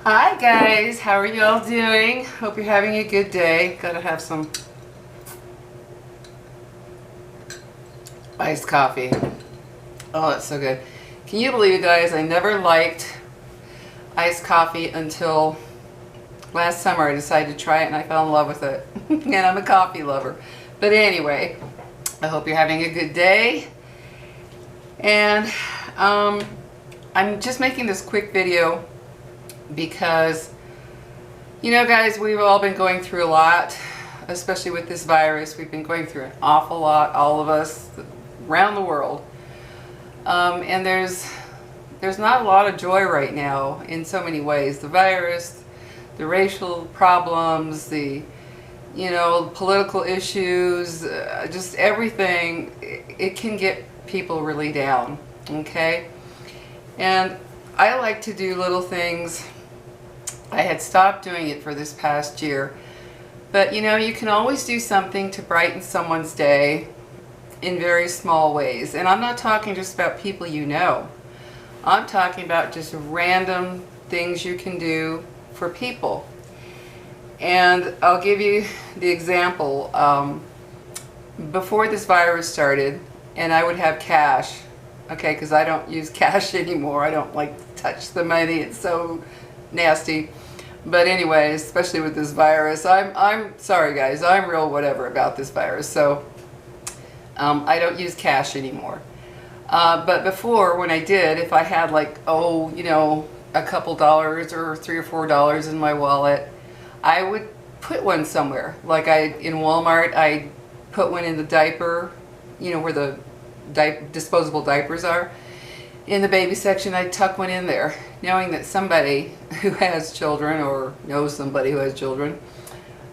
Hi guys, how are you all doing? Hope you're having a good day. Gotta have some iced coffee. Oh, that's so good. Can you believe it, guys? I never liked iced coffee until last summer. I decided to try it and I fell in love with it. And I'm a coffee lover. But anyway, I hope you're having a good day. And I'm just making this quick video because, you know, guys, we've all been going through a lot, especially with this virus. We've been going through an awful lot, all of us around the world. And there's not a lot of joy right now in so many ways. The virus, the racial problems, the, you know, political issues, just everything, it can get people really down, okay? And I like to do little things. I had stopped doing it for this past year, but you know, you can always do something to brighten someone's day in very small ways. And I'm not talking just about people you know. I'm talking about just random things you can do for people. And I'll give you the example. Before this virus started, and I would have cash, okay, because I don't use cash anymore. I don't like to touch the money. It's so nasty. But anyway, especially with this virus, I'm sorry guys, I'm real whatever about this virus. So I don't use cash anymore. But before, when I did, if I had like, oh, you know, a couple dollars or $3 or $4 in my wallet, I would put one somewhere. Like in Walmart, I put one in the diaper, you know, where the disposable diapers are. In the baby section, I'd tuck one in there, knowing that somebody who has children or knows somebody who has children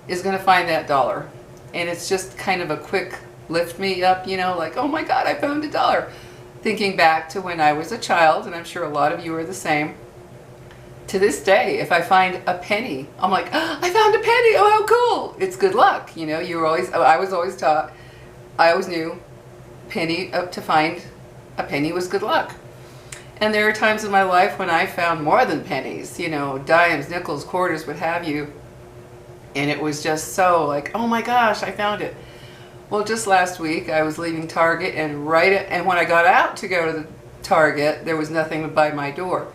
is going to find that dollar. And it's just kind of a quick lift me up, you know, like, oh my God, I found a dollar. Thinking back to when I was a child, and I'm sure a lot of you are the same. To this day, if I find a penny, I'm like, oh, I found a penny, oh how cool. It's good luck, you know. I was always taught, I always knew to find a penny was good luck. And there are times in my life when I found more than pennies, you know, dimes, nickels, quarters, what have you. And it was just so like, oh my gosh, I found it. Well, just last week I was leaving Target, and when I got out to go to the Target, there was nothing by my door.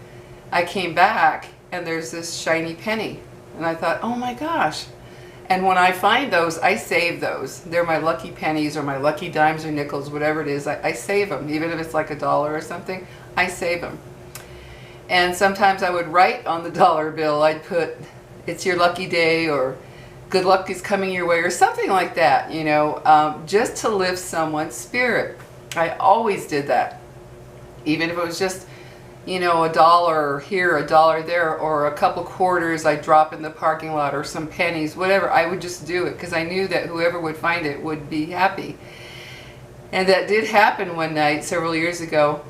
I came back and there's this shiny penny. And I thought, oh my gosh. And when I find those, I save those. They're my lucky pennies or my lucky dimes or nickels, whatever it is. I save them, even if it's like $1 or something. I save them. And sometimes I would write on the dollar bill, I'd put, it's your lucky day, or good luck is coming your way, or something like that, you know, just to lift someone's spirit. I always did that. Even if it was just, you know, $1 here, $1 there, or a couple quarters I'd drop in the parking lot, or some pennies, whatever. I would just do it because I knew that whoever would find it would be happy. And that did happen one night several years ago.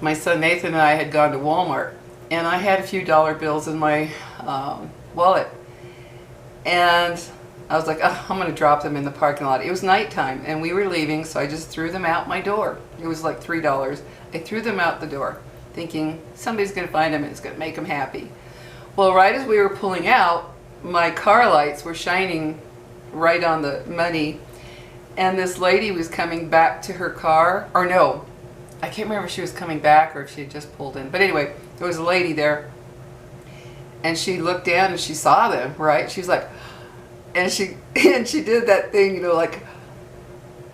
My son Nathan and I had gone to Walmart, and I had a few dollar bills in my wallet. And I was like, oh, I'm going to drop them in the parking lot. It was nighttime, and we were leaving, so I just threw them out my door. It was like $3. I threw them out the door, thinking somebody's going to find them and it's going to make them happy. Well, right as we were pulling out, my car lights were shining right on the money, and this lady was coming back to her car, or no, I can't remember if she was coming back or if she had just pulled in. But anyway, there was a lady there, and she looked down and she saw them, right? She was like, and she did that thing, you know, like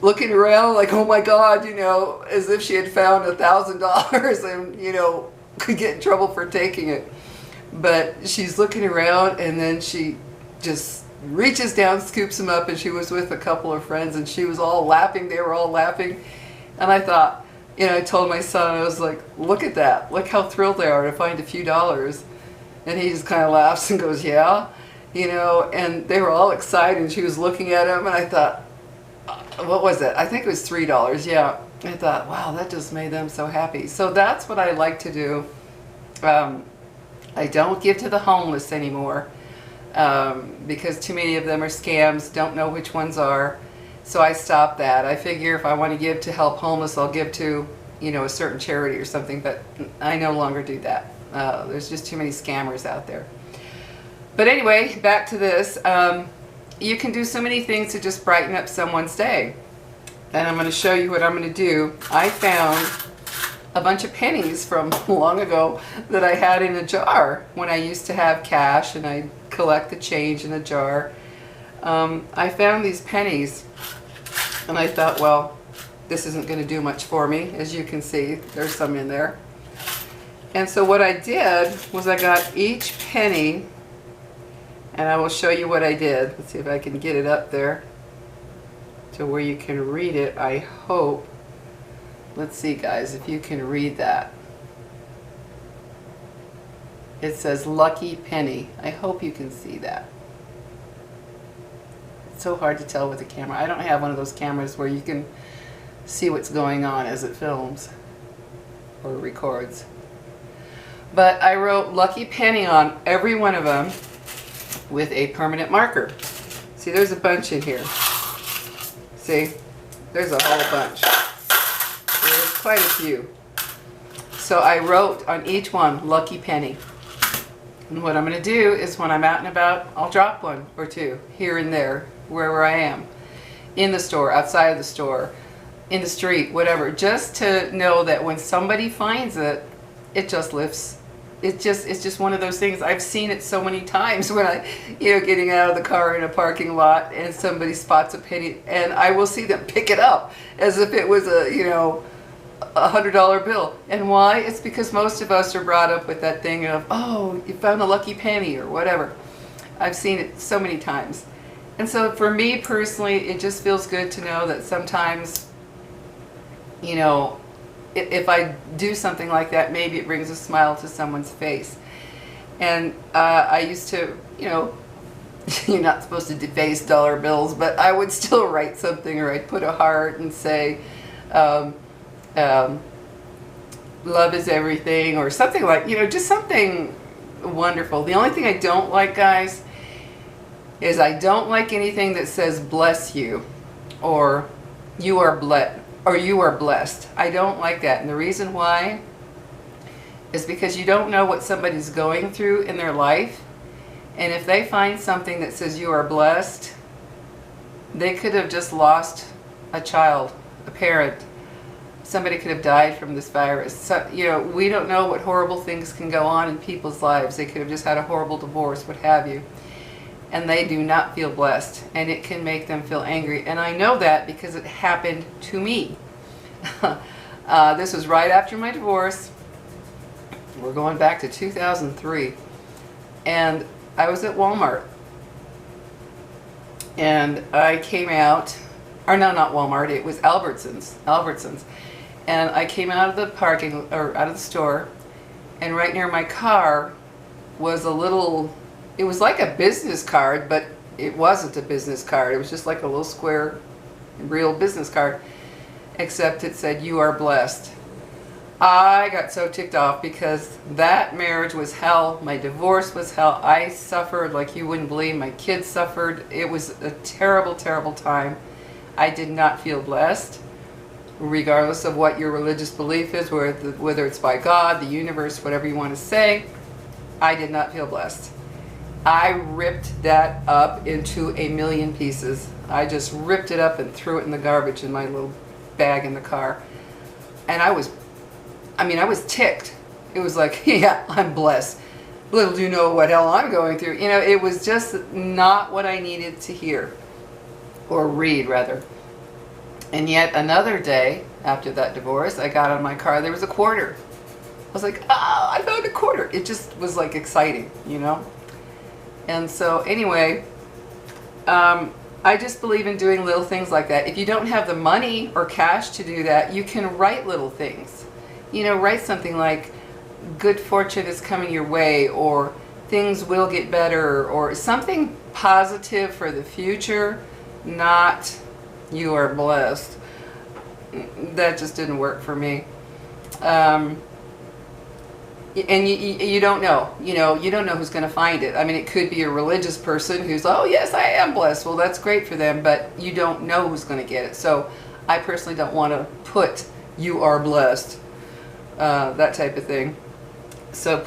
looking around like, oh my God, you know, as if she had found $1,000 and, you know, could get in trouble for taking it. But she's looking around, and then she just reaches down, scoops them up, and she was with a couple of friends, and she was all laughing. They were all laughing. And I thought, you know, I told my son, I was like, look at that. Look how thrilled they are to find a few dollars. And he just kind of laughs and goes, yeah. You know, and they were all excited, and she was looking at him, and I thought, what was it? I think it was $3, yeah. I thought, wow, that just made them so happy. So that's what I like to do. I don't give to the homeless anymore because too many of them are scams, don't know which ones are. So I stopped that. I figure if I want to give to help homeless, I'll give to, you know, a certain charity or something, but I no longer do that. There's just too many scammers out there. But anyway, back to this. You can do so many things to just brighten up someone's day. And I'm going to show you what I'm going to do. I found a bunch of pennies from long ago that I had in a jar when I used to have cash and I'd collect the change in a jar. I found these pennies and I thought, well, this isn't going to do much for me. As you can see, there's some in there. And so what I did was I got each penny, and I will show you what I did. Let's see if I can get it up there to where you can read it, I hope. Let's see, guys, if you can read that. It says Lucky Penny. I hope you can see that. It's so hard to tell with the camera. I don't have one of those cameras where you can see what's going on as it films or records. But I wrote Lucky Penny on every one of them with a permanent marker. See, there's a bunch in here. See, there's a whole bunch. There's quite a few. So I wrote on each one, Lucky Penny. And what I'm going to do is when I'm out and about, I'll drop one or two here and there, wherever I am. In the store, outside of the store, in the street, whatever. Just to know that when somebody finds it, it just lifts. It's just one of those things. I've seen it so many times when I, getting out of the car in a parking lot and somebody spots a penny, and I will see them pick it up as if it was a, $100 bill. And why? It's because most of us are brought up with that thing of, oh, you found a lucky penny or whatever. I've seen it so many times. And so for me personally, it just feels good to know that sometimes, if I do something like that, maybe it brings a smile to someone's face. And I used to, you're not supposed to deface dollar bills, but I would still write something, or I'd put a heart and say, love is everything, or something like, just something wonderful. The only thing I don't like, guys, is I don't like anything that says bless you, or you are blessed. Or you are blessed. I don't like that. And the reason why is because you don't know what somebody's going through in their life. And if they find something that says you are blessed, they could have just lost a child, a parent. Somebody could have died from this virus. So, we don't know what horrible things can go on in people's lives. They could have just had a horrible divorce, what have you. And they do not feel blessed, and it can make them feel angry. And I know that because it happened to me. This was right after my divorce. We're going back to 2003. And I was at Walmart. And I came out, or no, not Walmart, it was Albertsons. And I came out of the out of the store, and right near my car was a little, it was like a business card, but it wasn't a business card. It was just like a little square, real business card, except it said, you are blessed. I got so ticked off because that marriage was hell. My divorce was hell. I suffered like you wouldn't believe. My kids suffered. It was a terrible, terrible time. I did not feel blessed, regardless of what your religious belief is, whether it's by God, the universe, whatever you want to say. I did not feel blessed. I ripped that up into a million pieces. I just ripped it up and threw it in the garbage in my little bag in the car. And I was ticked. It was like, yeah, I'm blessed. Little do you know what hell I'm going through. It was just not what I needed to hear. Or read, rather. And yet another day, after that divorce, I got out of my car, there was a quarter. I was like, I found a quarter. It just was like exciting, And so anyway, I just believe in doing little things like that. If you don't have the money or cash to do that, you can write little things. Write something like, good fortune is coming your way, or things will get better, or something positive for the future, not you are blessed. That just didn't work for me. And you don't know, you don't know who's going to find it. I mean, it could be a religious person who's, oh yes, I am blessed. Well, that's great for them, but you don't know who's going to get it. So I personally don't want to put you are blessed, that type of thing. So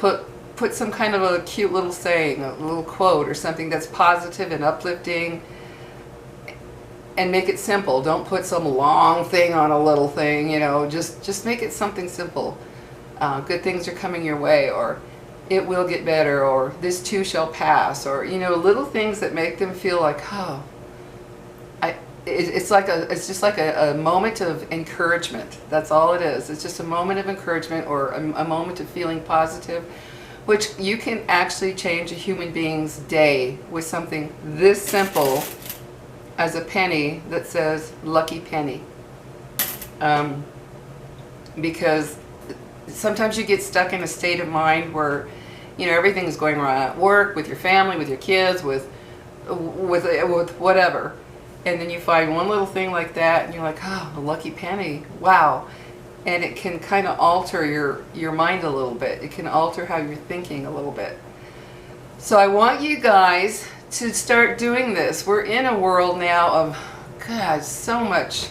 put some kind of a cute little saying, a little quote or something that's positive and uplifting, and make it simple. Don't put some long thing on a little thing, you know, just make it something simple. Good things are coming your way, or it will get better, or this too shall pass, or, you know, little things that make them feel like, oh, it's just like a moment of encouragement. That's all it is. It's just a moment of encouragement, or a moment of feeling positive, which you can actually change a human being's day with something this simple as a penny that says lucky penny. Because sometimes you get stuck in a state of mind where, you know, everything is going wrong at work, with your family, with your kids, with whatever. And then you find one little thing like that and you're like, oh, a lucky penny, wow. And it can kind of alter your mind a little bit. It can alter how you're thinking a little bit. So I want you guys to start doing this. We're in a world now of, God, so much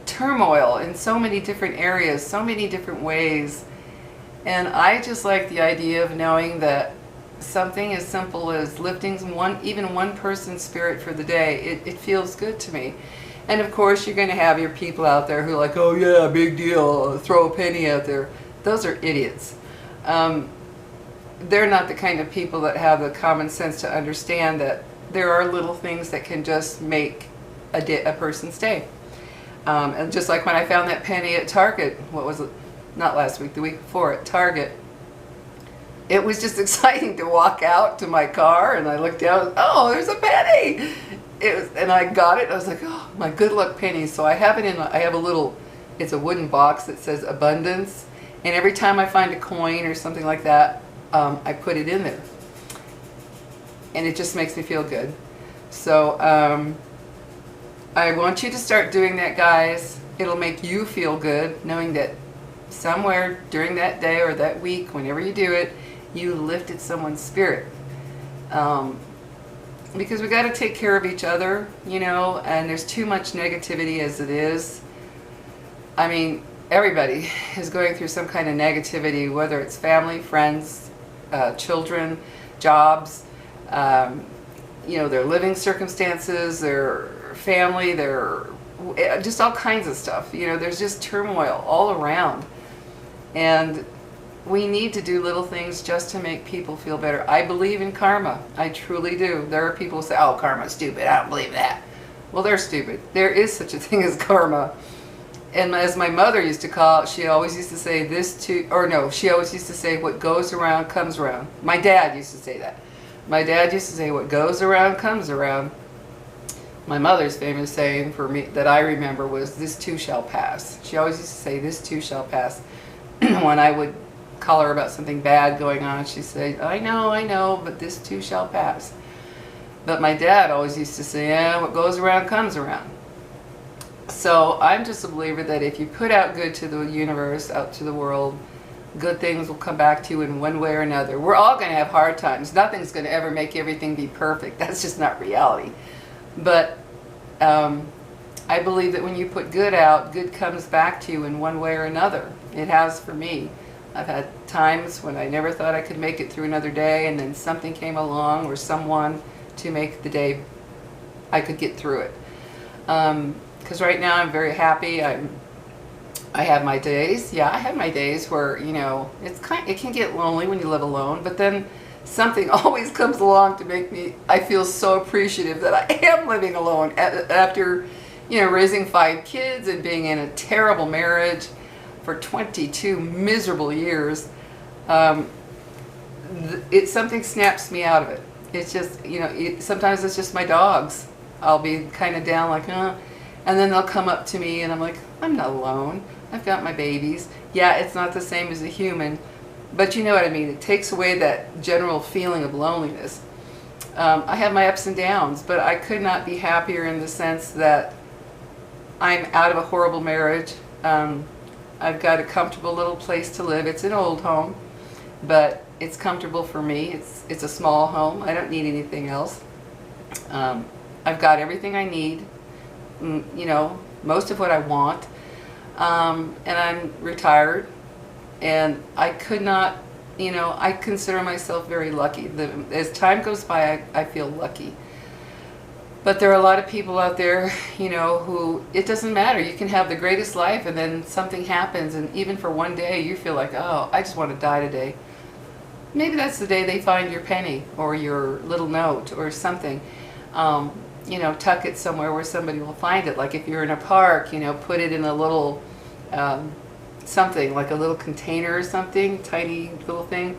turmoil in so many different areas, so many different ways. And I just like the idea of knowing that something as simple as lifting even one person's spirit for the day, it feels good to me. And of course you're going to have your people out there who are like, oh yeah, big deal, throw a penny out there. Those are idiots. They're not the kind of people that have the common sense to understand that there are little things that can just make a person's day. And just like when I found that penny at Target, what was it? Not last week, the week before at Target. It was just exciting to walk out to my car and I looked down, oh, there's a penny! And I got it, I was like, oh, my good luck penny. So I have it I have a little, it's a wooden box that says abundance. And every time I find a coin or something like that, I put it in there. And it just makes me feel good. So I want you to start doing that, guys. It'll make you feel good knowing that somewhere during that day or that week, whenever you do it, you lifted someone's spirit. Because we got to take care of each other, you know, and there's too much negativity as it is. I mean, everybody is going through some kind of negativity, whether it's family, friends, children, jobs, you know, their living circumstances, their family, their just all kinds of stuff. You know, there's just turmoil all around. And we need to do little things just to make people feel better. I believe in karma. I truly do. There are people who say, oh, karma's stupid. I don't believe that. Well, they're stupid. There is such a thing as karma. And as my mother used to call it, she always used to say she always used to say, what goes around comes around. My dad used to say that. My dad used to say, what goes around comes around. My mother's famous saying for me that I remember was, this too shall pass. She always used to say, this too shall pass. When I would call her about something bad going on, she'd say, I know, but this too shall pass. But my dad always used to say, yeah, what goes around comes around. So I'm just a believer that if you put out good to the universe, out to the world, good things will come back to you in one way or another. We're all going to have hard times. Nothing's going to ever make everything be perfect. That's just not reality. But I believe that when you put good out, good comes back to you in one way or another. It has for me. I've had times when I never thought I could make it through another day, and then something came along or someone to make the day I could get through it. Because right now I'm very happy. I have my days. Yeah, I have my days where, you know, it can get lonely when you live alone, but then something always comes along to make I feel so appreciative that I am living alone after, you know, raising 5 kids and being in a terrible marriage for 22 miserable years. Something snaps me out of it. It's just, you know, sometimes it's just my dogs. I'll be kind of down like, and then they'll come up to me and I'm like, I'm not alone. I've got my babies. Yeah, it's not the same as a human, but you know what I mean. It takes away that general feeling of loneliness. I have my ups and downs, but I could not be happier in the sense that I'm out of a horrible marriage. I've got a comfortable little place to live. It's an old home, but it's comfortable for me. It's a small home. I don't need anything else. I've got everything I need, you know, most of what I want. And I'm retired, And I could not, you know, I consider myself very lucky. As time goes by, I feel lucky. But there are a lot of people out there, you know, who it doesn't matter. You can have the greatest life and then something happens, and even for one day you feel like, oh, I just want to die today. Maybe that's the day they find your penny or your little note or something. You know, tuck it somewhere where somebody will find it. Like if you're in a park, you know, put it in a little something, like a little container or something, tiny little thing,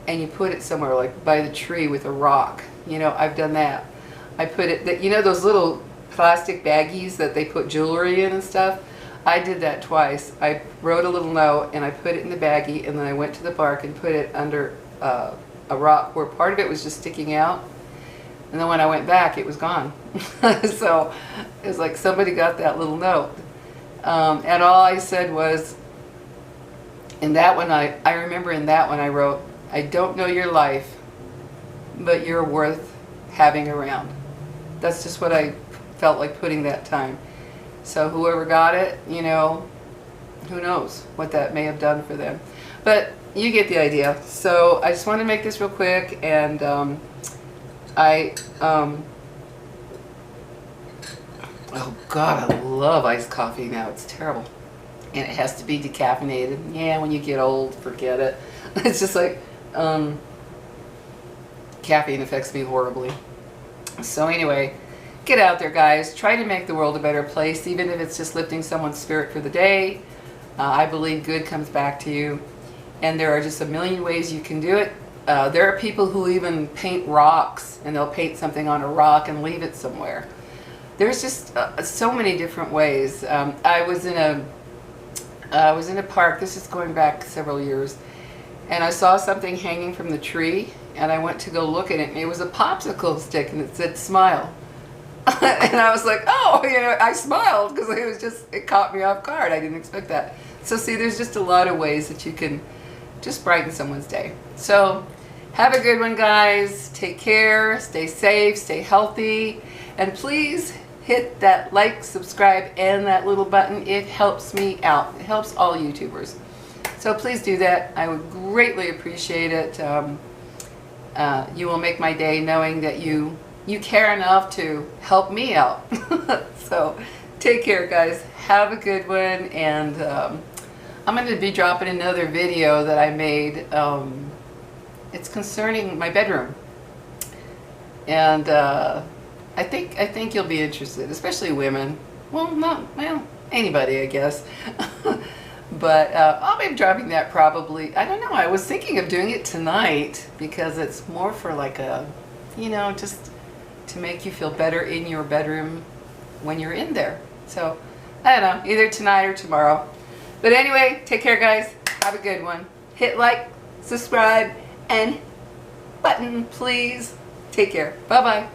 and you put it somewhere like by the tree with a rock. You know, I've done that. I put it, you know, those little plastic baggies that they put jewelry in and stuff? I did that twice. I wrote a little note and I put it in the baggie, and then I went to the park and put it under a rock where part of it was just sticking out. And then when I went back, it was gone. So it was like somebody got that little note. And all I said was, in that one, I remember in that one I wrote, I don't know your life, but you're worth having around. That's just what I felt like putting that time. So whoever got it, you know, who knows what that may have done for them. But you get the idea. So I just want to make this real quick, and oh God, I love iced coffee now. It's terrible. And it has to be decaffeinated. Yeah, when you get old, forget it. It's just like, caffeine affects me horribly. So anyway, get out there, guys. Try to make the world a better place, even if it's just lifting someone's spirit for the day. I believe good comes back to you. And there are just a million ways you can do it. There are people who even paint rocks, and they'll paint something on a rock and leave it somewhere. There's just so many different ways. I was in a park, this is going back several years, and I saw something hanging from the tree, and I went to go look at it, and it was a popsicle stick, and it said smile. And I was like, oh, you know, I smiled because it caught me off guard. I didn't expect that. So see, there's just a lot of ways that you can just brighten someone's day. So have a good one, guys. Take care, stay safe, stay healthy, and please hit that like, subscribe, and that little button. It helps me out. It helps all YouTubers. So please do that. I would greatly appreciate it. You will make my day knowing that you care enough to help me out. So take care, guys. Have a good one. And I'm going to be dropping another video that I made. It's concerning my bedroom. And I think you'll be interested, especially women. Well, anybody, I guess. But I'll be dropping that probably. I don't know. I was thinking of doing it tonight because it's more for like a, you know, just to make you feel better in your bedroom when you're in there. So I don't know, either tonight or tomorrow. But anyway, take care, guys. Have a good one. Hit like, subscribe, and button, please. Take care. Bye-bye.